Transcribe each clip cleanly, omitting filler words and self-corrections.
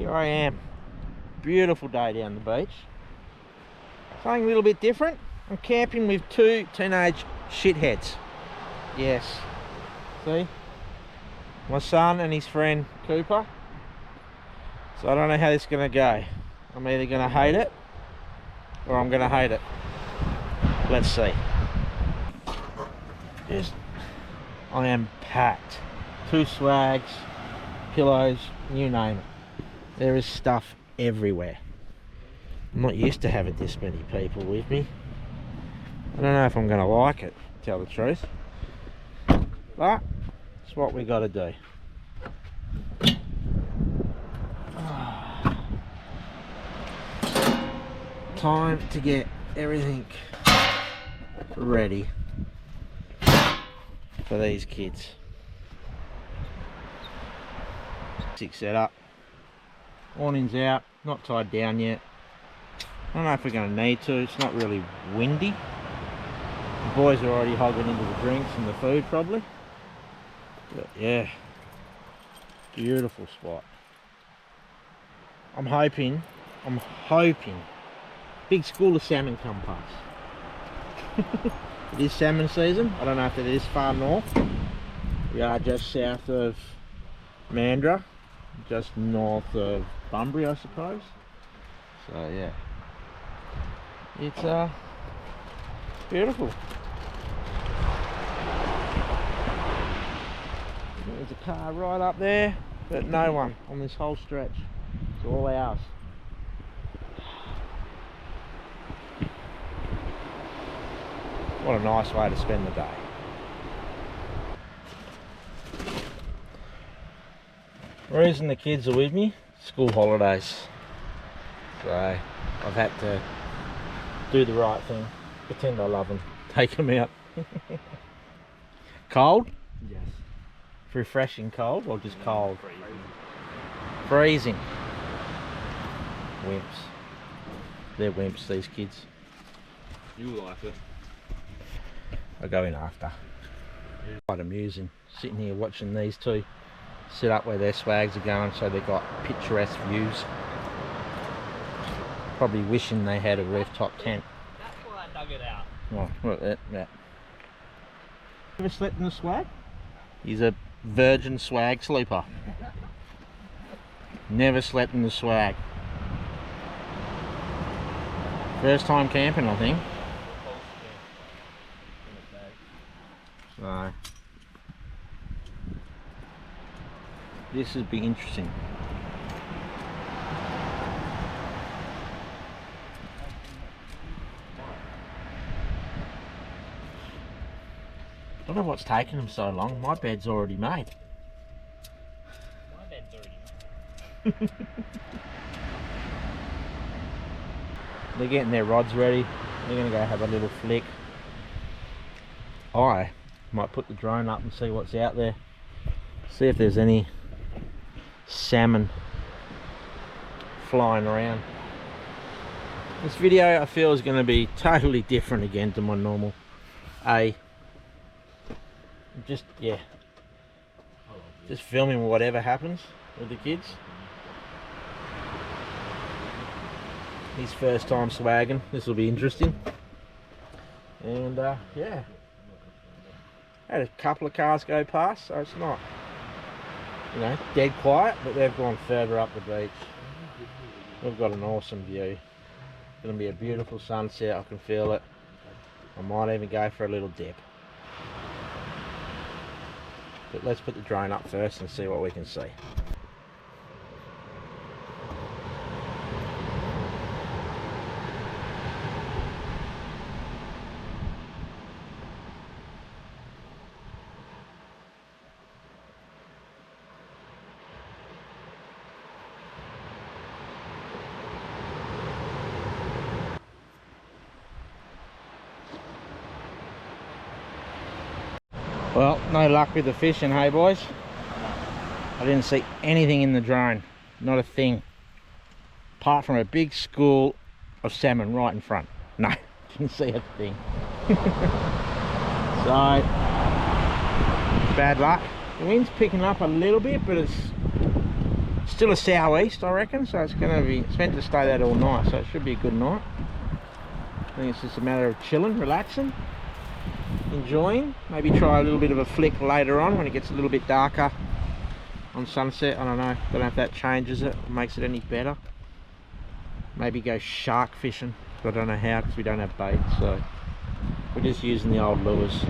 here I am. Beautiful day down the beach. Something a little bit different. I'm camping with two teenage shitheads. Yes. See? My son and his friend Cooper. So I don't know how this is going to go. I'm either going to hate it or I'm going to hate it. Let's see. Yes. I am packed. 2 swags, pillows, you name it. There is stuff everywhere. I'm not used to having this many people with me. I don't know if I'm going to like it, to tell the truth. But it's what we got to do. Time to get everything ready for these kids. Set up. Awning's out, not tied down yet. I don't know if we're going to need to. It's not really windy. The boys are already hogging into the drinks and the food probably. But yeah, beautiful spot. I'm hoping big school of salmon come past. It is salmon season. I don't know if it is far north. We are just south of Mandurah, just north of Bunbury, I suppose. So yeah, it's beautiful. There's a car right up there, but no one on this whole stretch. It's all ours. What a nice way to spend the day. The reason the kids are with me, school holidays. So I've had to do the right thing, pretend I love them, take them out. Cold? Yes. Refreshing cold or just cold? Freezing. Wimps. They're wimps, these kids. You like it. I go in after. Quite amusing, sitting here watching these two sit up where their swags are going, so they've got picturesque views. Probably wishing they had a rooftop tent. That's why I dug it out. Oh, look at that. Ever slept in a swag? He's a virgin swag sleeper. Never slept in the swag. First time camping, I think. So this would be interesting. I don't know what's taking them so long. My bed's already made. My bed's already made. They're getting their rods ready. They're going to go have a little flick. I might put the drone up and see what's out there. See if there's any salmon flying around. This video I feel is going to be totally different again to my normal. Just filming whatever happens with the kids. His first time swagging. This will be interesting. And yeah, had a couple of cars go past, so it's not, you know, dead quiet, but they've gone further up the beach. We've got an awesome view. It's going to be a beautiful sunset. I can feel it. I might even go for a little dip. But let's put the drone up first and see what we can see. Well, no luck with the fishing, hey boys? I didn't see anything in the drone, not a thing. Apart from a big school of salmon right in front. No, didn't see a thing. So, bad luck. The wind's picking up a little bit, but it's Still a southeast, I reckon, so it's meant to stay that all night, so it should be a good night. I think it's just a matter of chilling, relaxing, enjoying. Maybe try a little bit of a flick later on when it gets a little bit darker on sunset. I don't know if that changes it or makes it any better. Maybe go shark fishing, but I don't know how because we don't have bait, so we're just using the old lures. So,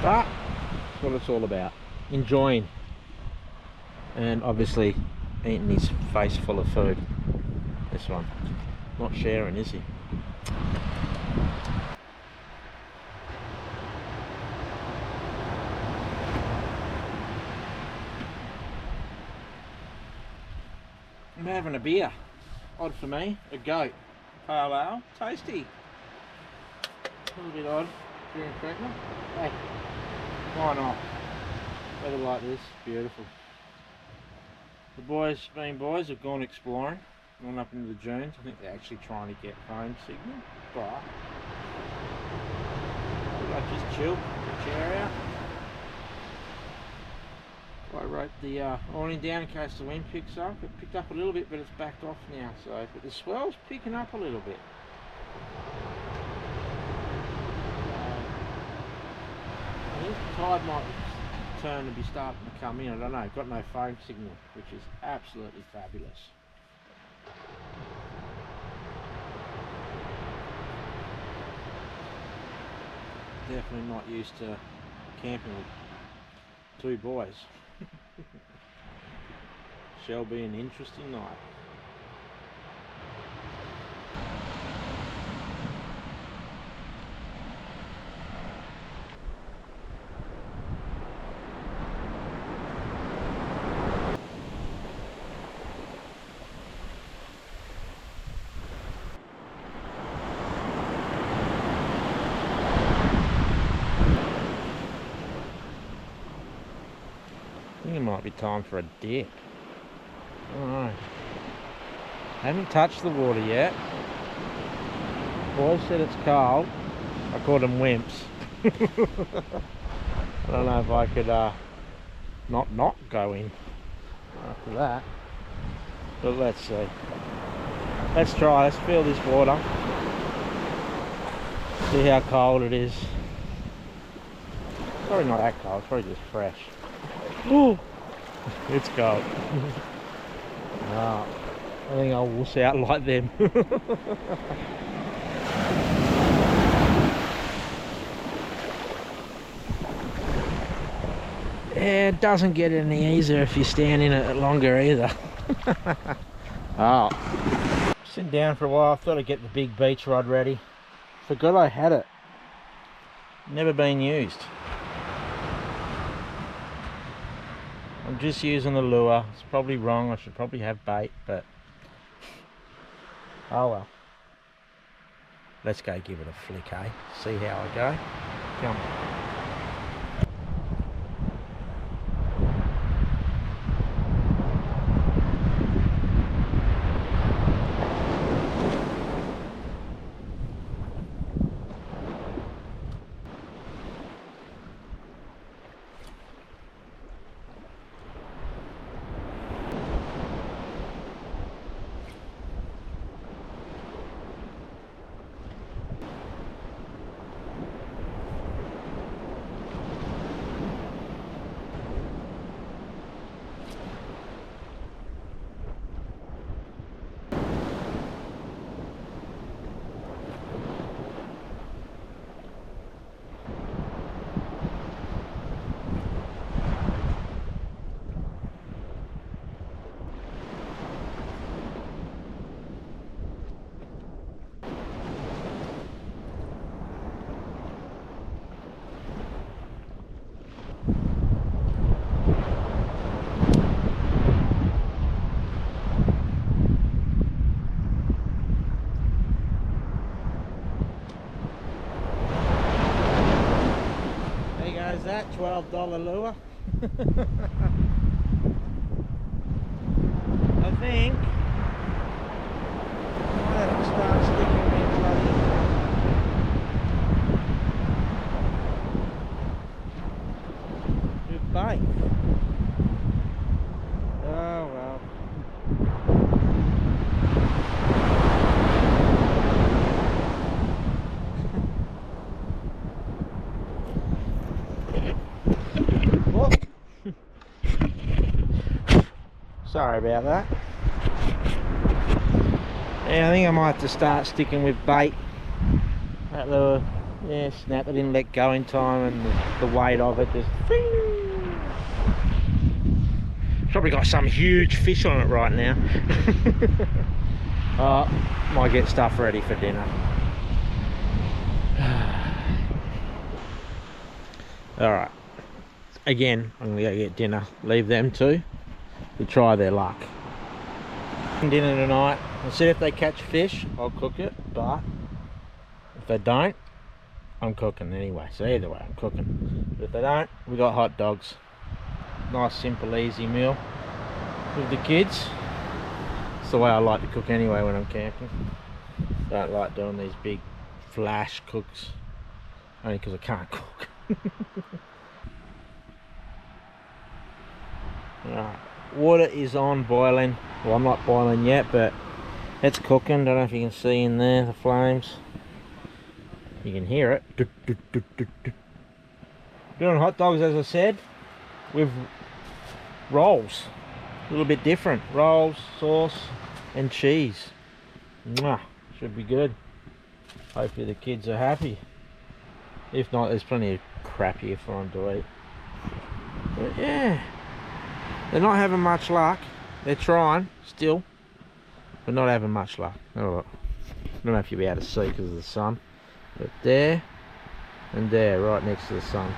but that's what it's all about, enjoying, and obviously eating his face full of food. This one, not sharing, is he? I'm having a beer. Odd for me. A goat. Pale ale. Tasty. A little bit odd during pregnant. Hey, why not? Weather like this, beautiful. The boys, have gone exploring. Gone up into the dunes. I think they're actually trying to get phone signal. But I just chill, put the chair out. I wrote the awning down in case the wind picks up. It picked up a little bit, but it's backed off now. So, but the swell's picking up a little bit. I think the tide might turn and be starting to come in. I don't know. Got no phone signal, which is absolutely fabulous. Definitely not used to camping with two boys. Shall be an interesting night. I think it might be time for a dip. Alright. Haven't touched the water yet. Boys said it's cold. I called them wimps. I don't know if I could not go in after that. But let's see. Let's try, let's feel this water. See how cold it is. Probably not that cold, it's probably just fresh. Ooh, it's cold. No, I think I'll wuss out like them. Yeah, it doesn't get any easier if you stand in it longer either. Oh, sitting down for a while. I thought I'd get the big beach rod ready. Forgot I had it. Never been used. I'm just using the lure. It's probably wrong. I should probably have bait, but oh well. Let's go give it a flick, eh? See how I go. Come on. That $12 lure. I think I might have to start sticking me bloody with bait. Sorry about that. Yeah, I think I might have to start sticking with bait. That little, yeah, snap, I didn't let go in time, and the weight of it just... Probably got some huge fish on it right now. Might get stuff ready for dinner. Alright. Again, I'm gonna go get dinner. Leave them two to try their luck. Dinner tonight. I said if they catch fish, I'll cook it, but if they don't, I'm cooking anyway. So either way, I'm cooking. But if they don't, we got hot dogs. Nice, simple, easy meal with the kids. It's the way I like to cook anyway when I'm camping. Don't like doing these big flash cooks, only because I can't cook. Alright, water is on boiling. Well, I'm not boiling yet, but it's cooking. Don't know if you can see in there the flames. You can hear it. Doing hot dogs, as I said, with rolls. A little bit different. Rolls, sauce, and cheese. Mwah, should be good. Hopefully the kids are happy. If not, there's plenty of crap here for them to eat. But yeah, they're not having much luck. They're trying still, but not having much luck. Oh, I don't know if you'll be able to see because of the sun, but there and there, right next to the sun.